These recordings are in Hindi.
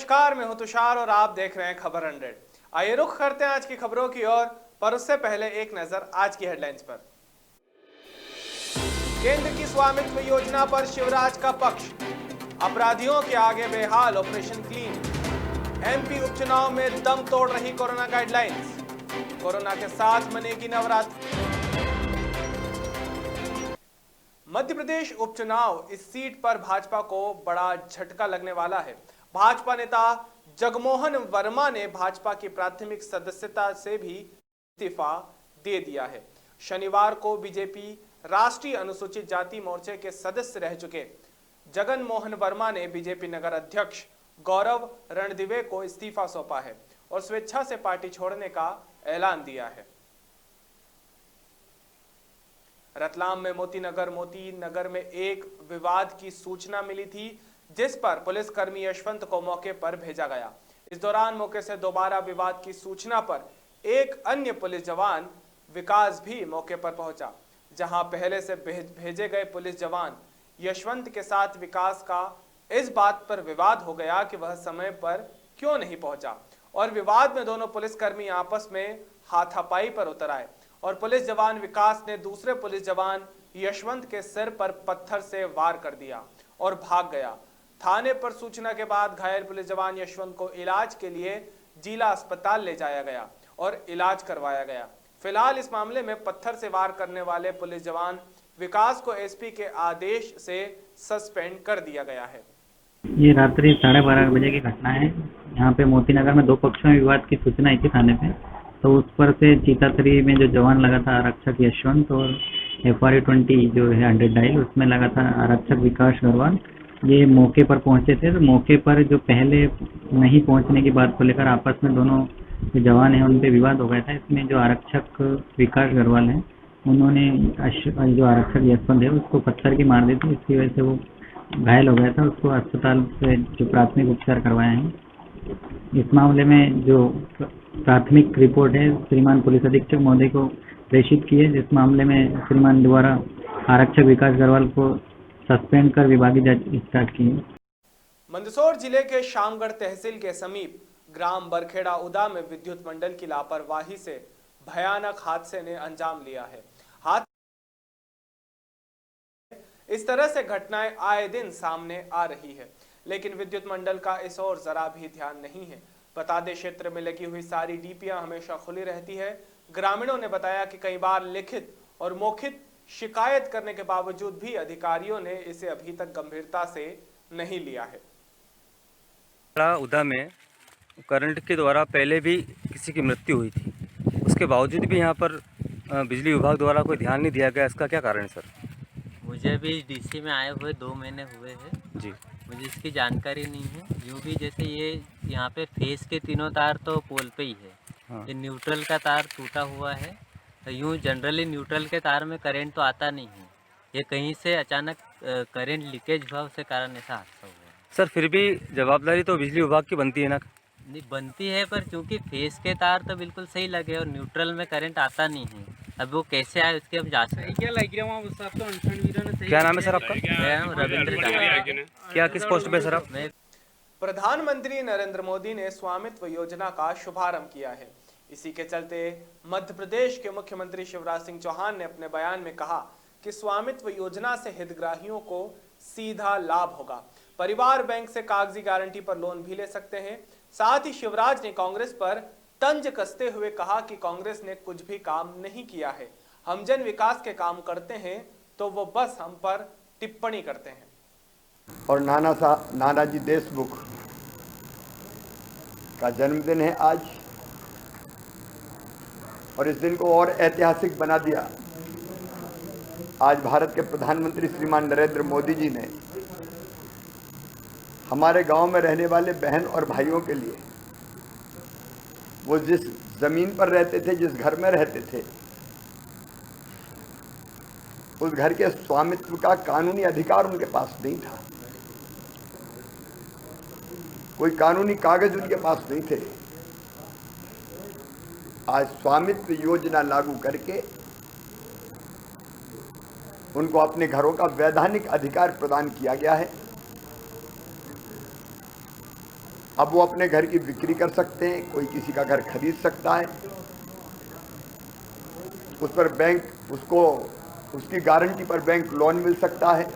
नमस्कार, मैं हूं तुषार और आप देख रहे हैं खबर 100। आइए रुख करते हैं आज की खबरों की ओर, पर उससे पहले एक नजर आज की हेडलाइंस पर। केंद्र की स्वामित्व योजना पर शिवराज का पक्ष, अपराधियों के आगे बेहाल ऑपरेशन क्लीन। एमपी उपचुनाव में दम तोड़ रही कोरोना गाइडलाइंस, कोरोना के साथ मनेगी नवरात्र। मध्य प्रदेश उपचुनाव, इस सीट पर भाजपा को बड़ा झटका लगने वाला है। भाजपा नेता जगमोहन वर्मा ने भाजपा की प्राथमिक सदस्यता से भी इस्तीफा दे दिया है। शनिवार को बीजेपी राष्ट्रीय अनुसूचित जाति मोर्चे के सदस्य रह चुके जगन मोहन वर्मा ने बीजेपी नगर अध्यक्ष गौरव रणदिवे को इस्तीफा सौंपा है और स्वेच्छा से पार्टी छोड़ने का ऐलान दिया है। रतलाम में मोती नगर में एक विवाद की सूचना मिली थी, जिस पर पुलिसकर्मी यशवंत को मौके पर भेजा गया। इस दौरान मौके से दोबारा विवाद की सूचना पर एक अन्य पुलिस जवान विकास भी मौके पर पहुंचा, जहां पहले से भेजे गए पुलिस जवान यशवंत के साथ विकास का इस बात पर विवाद हो गया कि वह समय पर क्यों नहीं पहुंचा और विवाद में दोनों पुलिसकर्मी आपस में हाथापाई पर उतर आए और पुलिस जवान विकास ने दूसरे पुलिस जवान यशवंत के सिर पर पत्थर से वार कर दिया और भाग गया। थाने पर सूचना के बाद घायल पुलिस जवान यशवंत को इलाज के लिए जिला अस्पताल ले जाया गया और इलाज करवाया गया। फिलहाल इस मामले में पत्थर से वार करने वाले पुलिस जवान विकास को एसपी के आदेश से सस्पेंड कर दिया गया है। ये रात्रि 12:30 बजे की घटना है। यहाँ पे मोती नगर में दो पक्षों में विवाद की सूचना आई थी थाने पे, तो उस पर से चीता 3 में जो जवान लगा था आरक्षक यशवंत और FRA 20 जो है 100 डायल, उसमें लगा था आरक्षक विकास गढ़वाल। ये मौके पर पहुंचे थे, तो मौके पर जो पहले नहीं पहुंचने की बात को लेकर आपस में दोनों जो जवान हैं उन पे विवाद हो गया था। इसमें जो आरक्षक विकास गढ़वाल हैं, उन्होंने जो आरक्षक यशवंत है उसको पत्थर की मार दी थी। इसकी वजह से वो घायल हो गया था, उसको अस्पताल से जो प्राथमिक उपचार करवाए हैं। इस मामले में जो प्राथमिक रिपोर्ट है श्रीमान पुलिस अधीक्षक महोदय को प्रेषित की है, जिस मामले में श्रीमान द्वारा आरक्षक विकास गढ़वाल को सस्पेंड कर विभागीय जांच स्टार्ट की है। मंदसौर जिले के शामगढ़ तहसील के समीप ग्राम बरखेड़ा उदा में विद्युत मंडल की लापरवाही से भयानक हादसे ने अंजाम लिया है। इस तरह से घटनाएं आए दिन सामने आ रही है, लेकिन विद्युत मंडल का इस ओर जरा भी ध्यान नहीं है। बता दें, क्षेत्र में लगी हुई सारी डीपीआं हमेशा खुली रहती है। ग्रामीणों ने बताया कि कई बार लिखित और मौखिक शिकायत करने के बावजूद भी अधिकारियों ने इसे अभी तक गंभीरता से नहीं लिया है। उदा में करंट के द्वारा पहले भी किसी की मृत्यु हुई थी, उसके बावजूद भी यहाँ पर बिजली विभाग द्वारा कोई ध्यान नहीं दिया गया। इसका क्या कारण है सर? मुझे भी डीसी में आए हुए 2 महीने हुए हैं जी, मुझे इसकी जानकारी नहीं है। यूँ भी जैसे ये यहाँ पे फेस के तीनों तार तो पोल पे ही है। हाँ। ये न्यूट्रल का तार टूटा हुआ है। यूँ जनरली न्यूट्रल के तार में करंट तो आता नहीं है, ये कहीं से अचानक करंट लीकेज हुआ, उसके कारण ऐसा हादसा हुआ है। सर फिर भी जवाबदारी तो बिजली विभाग की बनती है ना? नहीं बनती है, पर चूँकि फेस के तार तो बिल्कुल सही लगे और न्यूट्रल में करंट आता नहीं है। अब वो कैसे आए उसकी हम जांच करें। क्या नाम है सर आपका? रविंद्र क्या किस पोस्ट पे सर आप? प्रधानमंत्री नरेंद्र मोदी ने स्वामित्व योजना का शुभारंभ किया है। इसी के चलते मध्य प्रदेश के मुख्यमंत्री शिवराज सिंह चौहान ने अपने बयान में कहा कि स्वामित्व योजना से हितग्राहियों को सीधा लाभ होगा। परिवार बैंक से कागजी गारंटी पर लोन भी ले सकते हैं। साथ ही शिवराज ने कांग्रेस पर तंज कसते हुए कहा कि कांग्रेस ने कुछ भी काम नहीं किया है। हम जन विकास के काम करते हैं तो वो बस हम पर टिप्पणी करते हैं। और नानाजी देशमुख का जन्मदिन है आज, और इस दिन को और ऐतिहासिक बना दिया। आज भारत के प्रधानमंत्री श्रीमान नरेंद्र मोदी जी ने हमारे गांव में रहने वाले बहन और भाइयों के लिए, वो जिस जमीन पर रहते थे, जिस घर में रहते थे, उस घर के स्वामित्व का कानूनी अधिकार उनके पास नहीं था। कोई कानूनी कागज उनके पास नहीं थे। आज स्वामित्व योजना लागू करके उनको अपने घरों का वैधानिक अधिकार प्रदान किया गया है। अब वो अपने घर की बिक्री कर सकते हैं, कोई किसी का घर खरीद सकता है, उस पर बैंक उसको उसकी गारंटी पर बैंक लोन मिल सकता है।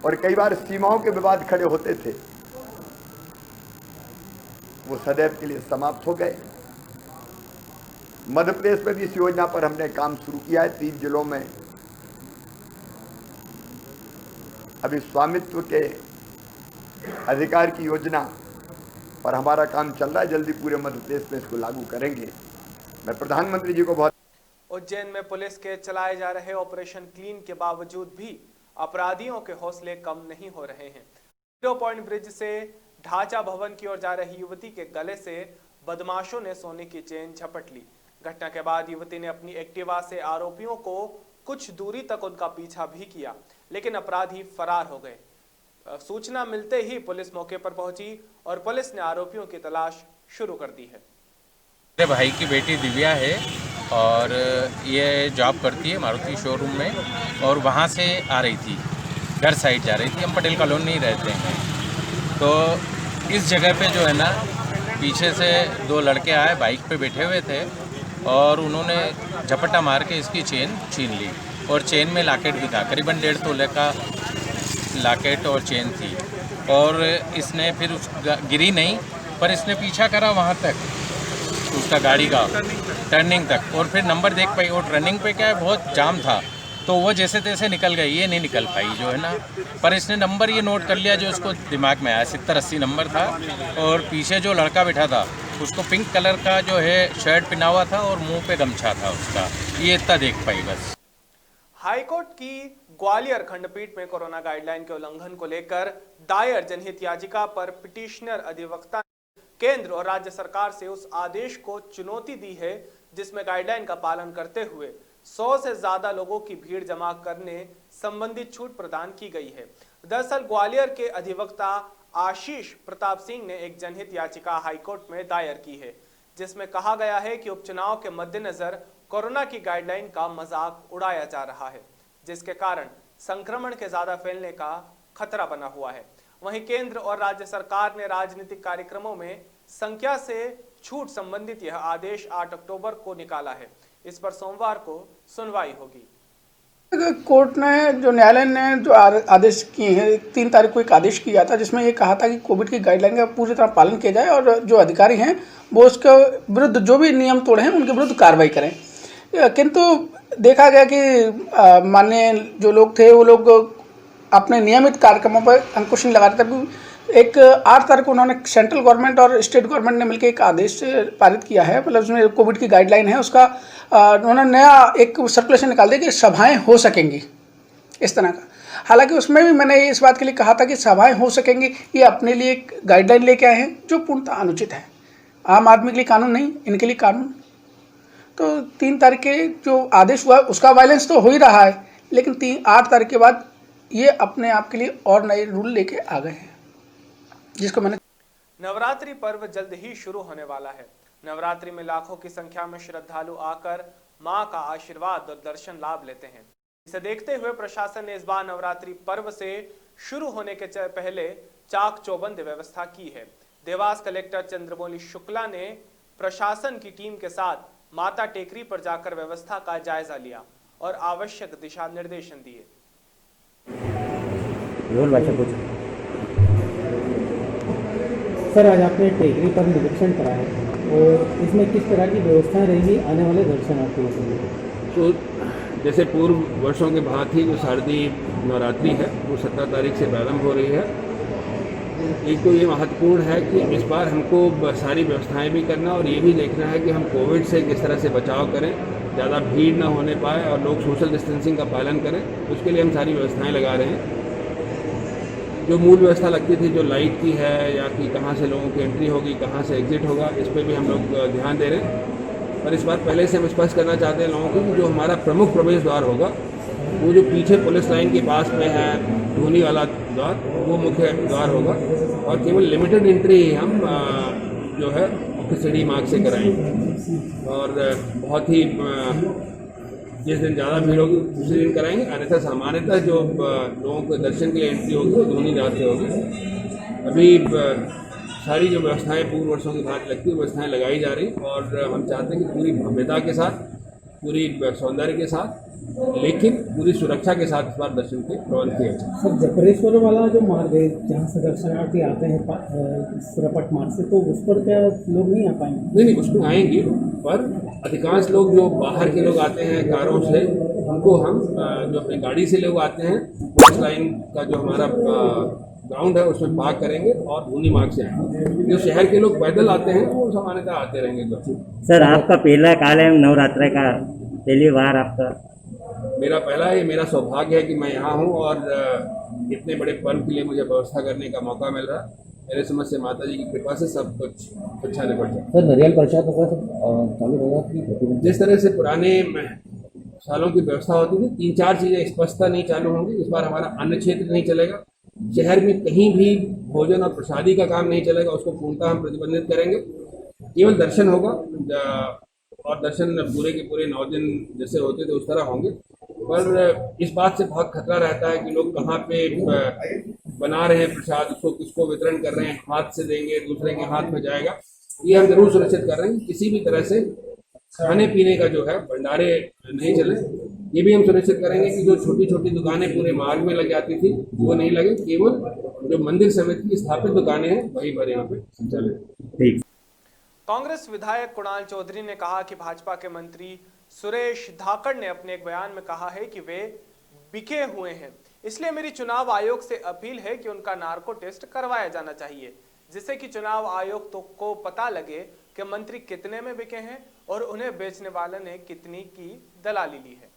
और कई बार सीमाओं के विवाद खड़े होते थे, वो सदैव के लिए समाप्त हो गए। मध्य प्रदेश में भी इस योजना पर हमने काम शुरू किया है। 3 जिलों में अभी स्वामित्व के अधिकार की योजना पर हमारा काम चल रहा है। जल्दी पूरे मध्य प्रदेश में इसको लागू करेंगे। मैं प्रधानमंत्री जी को बहुत उज्जैन में पुलिस के चलाए जा रहे ऑपरेशन क्लीन के बावजूद भी अपराधियों के हौसले कम नहीं हो रहे हैं। 0 पॉइंट ब्रिज से ढांचा भवन की ओर जा रही युवती के गले से बदमाशों ने सोने की चेन झपट ली। घटना के बाद युवती ने अपनी एक्टिवा से आरोपियों को कुछ दूरी तक उनका पीछा भी किया, लेकिन अपराधी फरार हो गए। सूचना मिलते ही पुलिस मौके पर पहुंची और पुलिस ने आरोपियों की तलाश शुरू कर दी है। मेरे भाई की बेटी दिव्या है और ये जॉब करती है मारुति शोरूम में, और वहाँ से आ रही थी, घर साइड जा रही थी। हम पटेल कॉलोनी रहते हैं, तो इस जगह पे जो है ना, पीछे से 2 लड़के आए, बाइक पे बैठे हुए थे और उन्होंने झपटा मार के इसकी चेन छीन ली। और चेन में लॉकेट भी था, करीबन 1.5 तोले का लॉकेट और चेन थी। और इसने फिर गिरी नहीं, पर इसने पीछा करा वहाँ तक, उसका गाड़ी का टर्निंग तक, और फिर नंबर देख पाई। और टर्निंग पे क्या है, बहुत जाम था, तो वो जैसे तैसे निकल गई, ये नहीं निकल पाई जो है ना। पर इसने नंबर ये नोट कर लिया जो उसको दिमाग में आया, 70-80 नंबर था। और पीछे जो लड़का बैठा था उसको पिंक कलर का जो है शर्ट पहना हुआ था और मुंह पे गमछा था उसका, ये इतना देख पाई बस। हाईकोर्ट की ग्वालियर खंडपीठ में कोरोना गाइडलाइन के उल्लंघन को लेकर दायर जनहित याचिका पर पिटिशनर अधिवक्ता ने केंद्र और राज्य सरकार से उस आदेश को चुनौती दी है जिसमें गाइडलाइन का पालन करते हुए 100 से ज्यादा लोगों की भीड़ जमा करने संबंधी छूट प्रदान की गई है। दरअसल ग्वालियर के अधिवक्ता आशीष प्रताप सिंह ने एक जनहित याचिका हाईकोर्ट में दायर की है, जिसमें कहा गया है कि उपचुनाव के मद्देनजर कोरोना की गाइडलाइन का मजाक उड़ाया जा रहा है, जिसके कारण संक्रमण के ज्यादा फैलने का खतरा बना हुआ है। वहीं केंद्र और राज्य सरकार ने राजनीतिक कार्यक्रमों में संख्या से छूट संबंधित यह आदेश 8 अक्टूबर को निकाला है। इस पर सोमवार को सुनवाई होगी। कोर्ट ने जो न्यायालय ने जो आदेश किए हैं, 3 तारीख को एक आदेश किया था जिसमें ये कहा था कि कोविड की गाइडलाइन का पूरी तरह पालन किया जाए और जो अधिकारी हैं वो उसके विरुद्ध जो भी नियम तोड़े हैं उनके विरुद्ध कार्रवाई करें। किंतु देखा गया कि माननीय जो लोग थे वो लोग अपने नियमित कार्यक्रमों पर अंकुश नहीं लगा रहे थे। एक 8 तारीख को उन्होंने सेंट्रल गवर्नमेंट और स्टेट गवर्नमेंट ने मिलकर एक आदेश पारित किया है, मतलब उसमें कोविड की गाइडलाइन है उसका उन्होंने नया एक सर्कुलेशन निकाल दिया कि सभाएं हो सकेंगी इस तरह का। हालांकि उसमें भी मैंने इस बात के लिए कहा था कि सभाएं हो सकेंगी, ये अपने लिए एक गाइडलाइन लेके आए हैं जो पूर्णतः अनुचित है। आम आदमी के लिए कानून नहीं, इनके लिए कानून। तो 3 तारीख के जो आदेश हुआ उसका वायलेंस तो हो ही रहा है, लेकिन 8 तारीख के बाद ये अपने आप के लिए और नए रूल लेके आ गए हैं, जिसको मैंने। नवरात्रि पर्व जल्द ही शुरू होने वाला है। नवरात्रि में लाखों की संख्या में श्रद्धालु आकर मां का आशीर्वाद और दर्शन लाभ लेते हैं। इसे देखते हुए प्रशासन ने इस बार नवरात्रि पर्व से शुरू होने के पहले चाक चौबंद व्यवस्था की है। देवास कलेक्टर चंद्रमौली शुक्ला ने प्रशासन की टीम के साथ माता टेकरी पर जाकर व्यवस्था का जायजा लिया और आवश्यक दिशा निर्देशन दिए। सर, आज आपने टेकरी पर निरीक्षण करा है और इसमें किस तरह की व्यवस्था रहेगी आने वाले दर्शनार्थियों के लिए? तो जैसे पूर्व वर्षों के बाद ही जो शारदीय नवरात्रि है वो 17 तारीख से प्रारंभ हो रही है। एक तो ये महत्वपूर्ण है कि इस बार हमको सारी व्यवस्थाएं भी करना और ये भी देखना है कि हम कोविड से किस तरह से बचाव करें, ज़्यादा भीड़ ना होने पाए और लोग सोशल डिस्टेंसिंग का पालन करें। उसके लिए हम सारी व्यवस्थाएं लगा रहे हैं। जो मूल व्यवस्था लगती थी जो लाइट की है या कि कहाँ से लोगों की एंट्री होगी, कहाँ से एग्जिट होगा, इस पर भी हम लोग ध्यान दे रहे हैं। पर इस बार पहले से हम स्पष्ट करना चाहते हैं लोगों को कि जो हमारा प्रमुख प्रवेश द्वार होगा वो जो पीछे पुलिस लाइन के पास में है धोनी वाला द्वार, वो मुख्य द्वार होगा और केवल लिमिटेड एंट्री ही हम जो है ऑफिसरी मार्ग से कराएंगे और बहुत ही जिस दिन ज़्यादा भीड़ होगी उसी दिन कराएंगे। अन्यथा सामान्यतः जो लोगों को दर्शन के लिए एंट्री होगी वो धोनी द्वार से होगी। अभी सारी जो व्यवस्थाएं पूर्व वर्षों की भांति लगती है व्यवस्थाएं लगाई जा रही और हम चाहते हैं कि पूरी भव्यता के साथ, पूरी सौंदर्य के साथ, लेकिन पूरी सुरक्षा के साथ इस बार दर्शन के प्रबंध किए जाए। सर, जपरेश्वर वाला जो मार्ग है जहाँ से दर्शनार्थी आते हैं सुरपट मार्ग से, तो उस पर क्या लोग नहीं आ पाएंगे? नहीं, उसमें आएंगे, पर अधिकांश लोग जो बाहर के लोग आते हैं कारों से, उनको हम जो अपनी गाड़ी से लोग आते हैं उस लाइन का जो हमारा ग्राउंड है उसमें पार्क करेंगे और धूनी मार्ग से आएंगे। जो शहर के लोग पैदल आते हैं वो सामान्यतः आते रहेंगे। सर, आपका पहला काल है नवरात्र का, पहली बार आपका? मेरा पहला है, मेरा सौभाग्य है कि मैं यहाँ हूँ और इतने बड़े पर्व के लिए मुझे व्यवस्था करने का मौका मिल रहा है। मेरे समझ से माता जी की कृपा से सब कुछ अच्छा निपट जाए। सर, नारियल प्रसाद चालू होगा? जिस तरह से पुराने सालों की व्यवस्था होती थी, 3-4 चीज़ें स्पष्टता नहीं चालू होंगी। इस बार हमारा अन्य क्षेत्र नहीं चलेगा, शहर में कहीं भी भोजन और प्रसादी का काम नहीं चलेगा, उसको पूर्णतः हम प्रतिबंधित करेंगे। केवल दर्शन होगा और दर्शन पूरे के पूरे 9 दिन जैसे होते थे उस तरह होंगे। पर इस बात से बहुत खतरा रहता है कि लोग कहाँ पे बना रहे हैं प्रसाद, उसको किसको वितरण कर रहे हैं, हाथ से देंगे, दूसरे के हाथ में जाएगा। ये हम जरूर सुनिश्चित कर रहे हैं किसी भी तरह से खाने पीने का जो है भंडारे नहीं चले। ये भी हम सुनिश्चित करेंगे कि जो छोटी छोटी दुकानें पूरे मार्ग में लग जाती थी वो नहीं लगे, केवल जो मंदिर समिति की स्थापित दुकानें हैं वही पर यहाँ पे चले। कांग्रेस विधायक कुणाल चौधरी ने कहा कि भाजपा के मंत्री सुरेश धाकड़ ने अपने एक बयान में कहा है कि वे बिके हुए हैं, इसलिए मेरी चुनाव आयोग से अपील है कि उनका नार्को टेस्ट करवाया जाना चाहिए, जिससे कि चुनाव आयोग को पता लगे कि मंत्री कितने में बिके हैं और उन्हें बेचने वाले ने कितनी की दलाली ली है।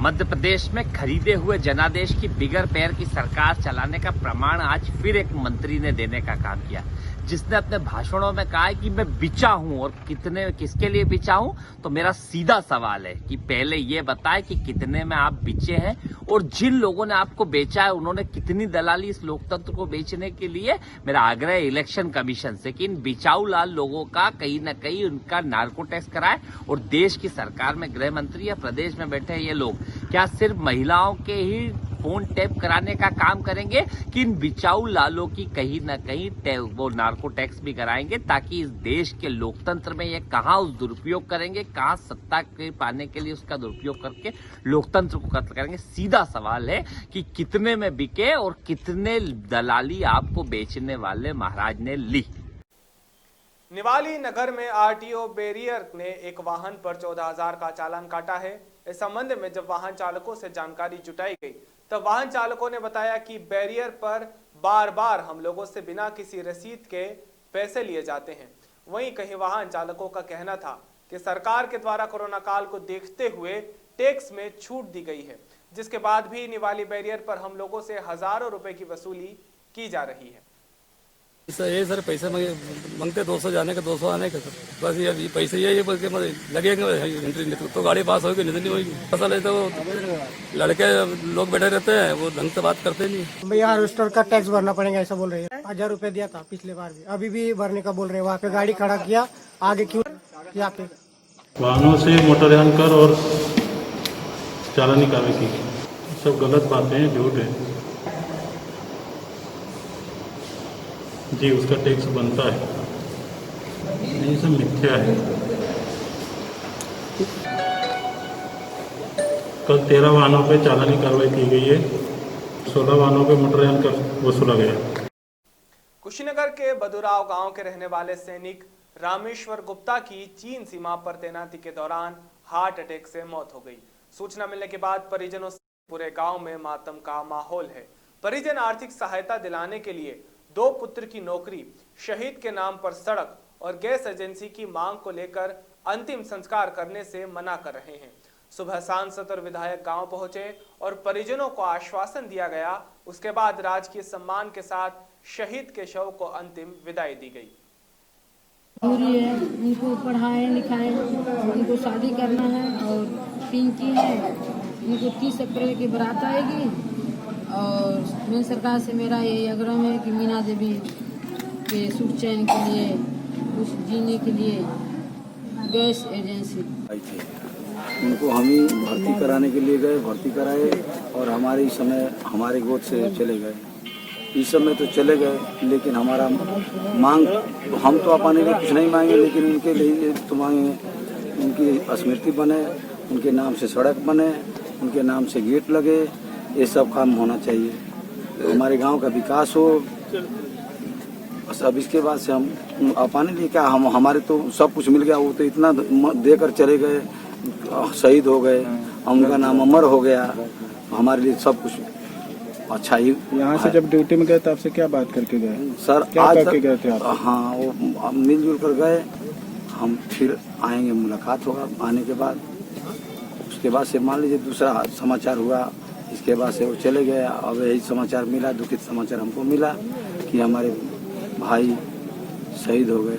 मध्य प्रदेश में खरीदे हुए जनादेश की बिगर पैर की सरकार चलाने का प्रमाण आज फिर एक मंत्री ने देने का काम किया, जिसने अपने भाषणों में कहा है कि मैं बिचा हूं और किसके लिए बिचा हूं। तो मेरा सीधा सवाल है कि पहले ये बताएं कि कितने में आप बिचे हैं और जिन लोगों ने आपको बेचा है उन्होंने कितनी दलाली इस लोकतंत्र को बेचने के लिए। मेरा आग्रह है इलेक्शन कमीशन से कि इन बिचाऊ लाल लोगों का कहीं न कहीं उनका नार्को टेस्ट कराए। और देश की सरकार में गृह मंत्री या प्रदेश में बैठे ये लोग क्या सिर्फ महिलाओं के ही फोन टैप कराने का काम करेंगे कि इन बिचाऊ लालों की कहीं न कहीं वो नार्को टैक्स भी कराएंगे, ताकि इस देश के लोकतंत्र में ये कहाँ उस दुरुपयोग करेंगे, कहाँ सत्ता के पाने के लिए उसका दुरुपयोग करके लोकतंत्र को कत्ल करेंगे। सीधा सवाल है कि कितने में बिके और कितने दलाली आपको बेचने वाले महाराज ने ली। निवाली नगर में आरटीओ बैरियर ने एक वाहन पर 14,000 का चालान काटा है। इस संबंध में जब वाहन चालकों से जानकारी जुटाई गई तब वाहन चालकों ने बताया कि बैरियर पर बार बार हम लोगों से बिना किसी रसीद के पैसे लिए जाते हैं। वहीं कहीं वाहन चालकों का कहना था कि सरकार के द्वारा कोरोना काल को देखते हुए टैक्स में छूट दी गई है, जिसके बाद भी निवाली बैरियर पर हम लोगों से हजारों रुपए की वसूली की जा रही है। ये सर पैसे मांगते 200 जाने का 200 आने का, बस ये पैसे ये बोल के लगेगा एंट्री तो गाड़ी पास होगी नहीं होगी। असल है तो लड़के लोग बैठे रहते हैं, वो ढंग से बात करते नहीं। भैया हार्वेस्टर का टैक्स भरना पड़ेगा ऐसा बोल रहे हैं। 1000 रुपए दिया था पिछले बार भी, अभी भी भरने का बोल रहे हैं। वहाँ पे गाड़ी खड़ा किया, आगे क्यों किया पे वाहनों से मोटरयान कर और चालानी कार्रवाई की, सब गलत बातें हैं, झूठ है जी। उसका टैक्स बनता है, ये सब मिथ्या है। कल 13 वाहनों पे चालानी कार्रवाई की गई है, 16 वाहनों पे मोटरयान कर वसूला गया। कुशीनगर के बदुराव गांव के रहने वाले सैनिक रामेश्वर गुप्ता की चीन सीमा पर तैनाती के दौरान हार्ट अटैक से मौत हो गई। सूचना मिलने के बाद परिजनों से पूरे गांव में मातम का माहौल है। परिजन आर्थिक सहायता दिलाने के लिए 2 पुत्र की नौकरी, शहीद के नाम पर सड़क और गैस एजेंसी की मांग को लेकर अंतिम संस्कार करने से मना कर रहे हैं। सुबह सांसद और विधायक गांव पहुंचे और परिजनों को आश्वासन दिया गया। उसके बाद राजकीय सम्मान के साथ शहीद के शव को अंतिम विदाई दी गई। उनको पढ़ाए लिखाए, उनको शादी करना है और पिंकी है, उनको 30 अप्रैल की बारात आएगी। और मैं सरकार से मेरा यही आग्रह है कि मीना देवी के सुख चैन के लिए, कुछ जीने के लिए गैस एजेंसी उनको हम ही भर्ती कराने के लिए गए, भर्ती कराए और हमारे इस समय हमारे गोद से चले गए। इस समय तो चले गए, लेकिन हमारा मांग हम तो अपने लिए कुछ नहीं मांगे, लेकिन उनके लिए तो मांगे उनकी स्मृति बने, उनके नाम से सड़क बने, उनके नाम से गेट लगे, ये सब काम होना चाहिए, हमारे गांव का विकास हो। बस अब इसके बाद से हम अपने लिए क्या, हम हमारे तो सब कुछ मिल गया, वो तो इतना देकर चले गए, शहीद हो गए, उनका नाम अमर हो गया, हमारे लिए सब कुछ अच्छा ही। यहाँ से जब ड्यूटी में गए तो आपसे क्या बात करके गए सर? क्या आज करके गए थे आप? हाँ, वो मिलजुल कर गए, हम फिर आएंगे, मुलाकात होगा आने के बाद। उसके बाद से मान लीजिए दूसरा समाचार हुआ, इसके बाद से वो चले गए। अब यही समाचार मिला, दुखित समाचार हमको मिला कि हमारे भाई शहीद हो गए।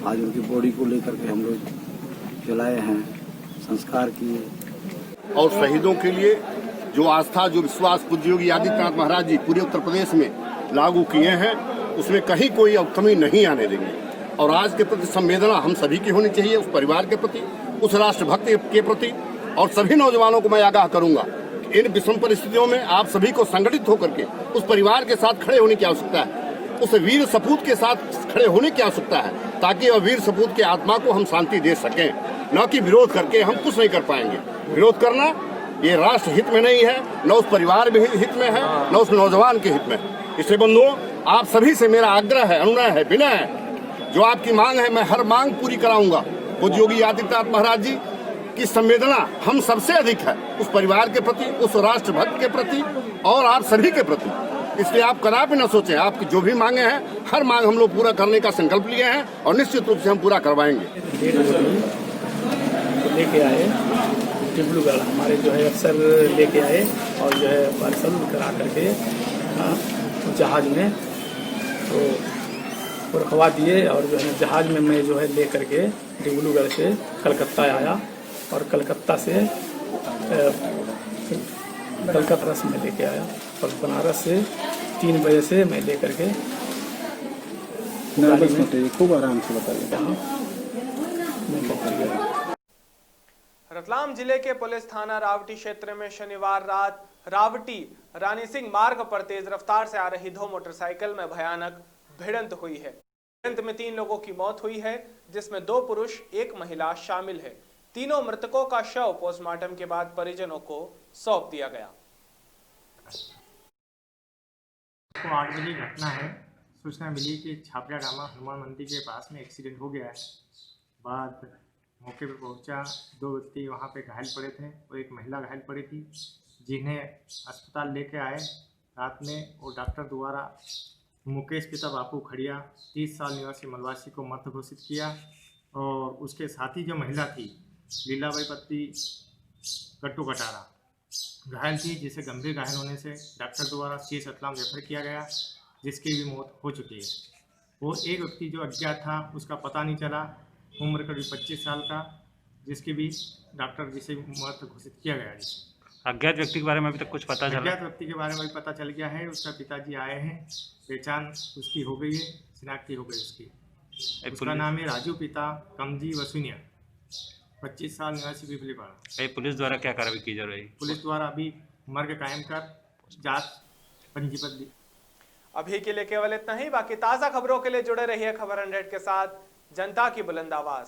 आज उनकी बॉडी को लेकर के हम लोग जलाए हैं, संस्कार किए। और शहीदों के लिए जो आस्था, जो विश्वास पूज्य योगी आदित्यनाथ महाराज जी पूरे उत्तर प्रदेश में लागू किए हैं, उसमें कहीं कोई अब कमी नहीं आने देंगे। और आज के प्रति संवेदना हम सभी की होनी चाहिए, उस परिवार के प्रति, उस राष्ट्रभक्त के प्रति। और सभी नौजवानों को मैं आगाह करूंगा कि इन विषम परिस्थितियों में आप सभी को संगठित होकर के उस परिवार के साथ खड़े होने की आवश्यकता है, उस वीर सपूत के साथ खड़े होने की आवश्यकता है, ताकि वह वीर सपूत के आत्मा को हम शांति दे सकें। न कि विरोध करके हम कुछ नहीं कर पाएंगे। विरोध करना ये राष्ट्र हित में नहीं है, न उस परिवार में हित में है, न उस नौजवान के हित में। इसलिए बंधुओं, आप सभी से मेरा आग्रह है, अनुनय है, विनय है, जो आपकी मांग है मैं हर मांग पूरी कराऊंगा। पूज्य योगी आदित्यनाथ महाराज जी की संवेदना हम सबसे अधिक है उस परिवार के प्रति, उस राष्ट्रभक्त के प्रति और आप सभी के प्रति। इसलिए आप कदापि न सोचें, आपकी जो भी मांगे हैं हर मांग हम लोग पूरा करने का संकल्प लिए हैं और निश्चित रूप से हम पूरा करवाएंगे। लेके आए डिब्रूगढ़, हमारे जो है अफसर लेके आए और जो है पार्सल करा करके जहाज में तो रखवा दिए। और जो है जहाज में मैं जो है ले करके डिब्रूगढ़ से कलकत्ता आया और कलकत्ता से कलकत्ता से मैं लेके आया और बनारस से 3 बजे से मैं ले करके खूब आराम से बताइए। रतलाम जिले के पुलिस थाना रावटी क्षेत्र में शनिवार रात रावटी रानी सिंह मार्ग पर तेज रफ्तार से आ रही 2 मोटरसाइकिल में भयानक भिड़ंत हुई है। भिड़ंत में 3 लोगों की मौत हुई है, जिसमें 2 पुरुष 1 महिला शामिल है। तीनों मृतकों का शव पोस्टमार्टम के बाद परिजनों को सौंप दिया गया। 8 बजे घटना है। सूचना मिली कि छापरा डामा हनुमान मंदिर के पास में एक्सीडेंट हो गया है। बाद मौके पर पहुंचा, 2 व्यक्ति वहां पे घायल पड़े थे और 1 महिला घायल पड़ी थी, जिन्हें अस्पताल लेके आए रात में। और डॉक्टर द्वारा मुकेश पिता बापू खड़िया 30 साल निवासी मलवासी को मृत घोषित किया। और उसके साथी जो महिला थी लीलाबाई पत्ती कट्टू कटारा घायल थी, जिसे गंभीर घायल होने से डॉक्टर द्वारा सीएच रतलाम रेफर किया गया, जिसकी भी मौत हो चुकी है। वो एक व्यक्ति जो अज्ञात था उसका पता नहीं चला, उम्र करीब 25 साल का, जिसकी भी डॉक्टर जिसे मौत घोषित किया गया है। अज्ञात व्यक्ति के बारे में अभी तक कुछ पता चला? अज्ञात व्यक्ति के बारे में भी पता चल गया है। उसका पिताजी आए हैं, पहचान उसकी हो गई है, शिनाख्ती हो गई उसकी। उसका नाम है राजू पिता कमजी वसुनिया, 25 साल निवासी पिपलीपाड़ा। पुलिस द्वारा क्या कार्रवाई की जा रही है? पुलिस द्वारा अभी मर्ग कायम कर जांच पंजीबद्ध। अभी के लिए केवल इतना ही। बाकी ताज़ा खबरों के लिए जुड़े रहिए खबर 100 के साथ, जनता की बुलंद आवाज।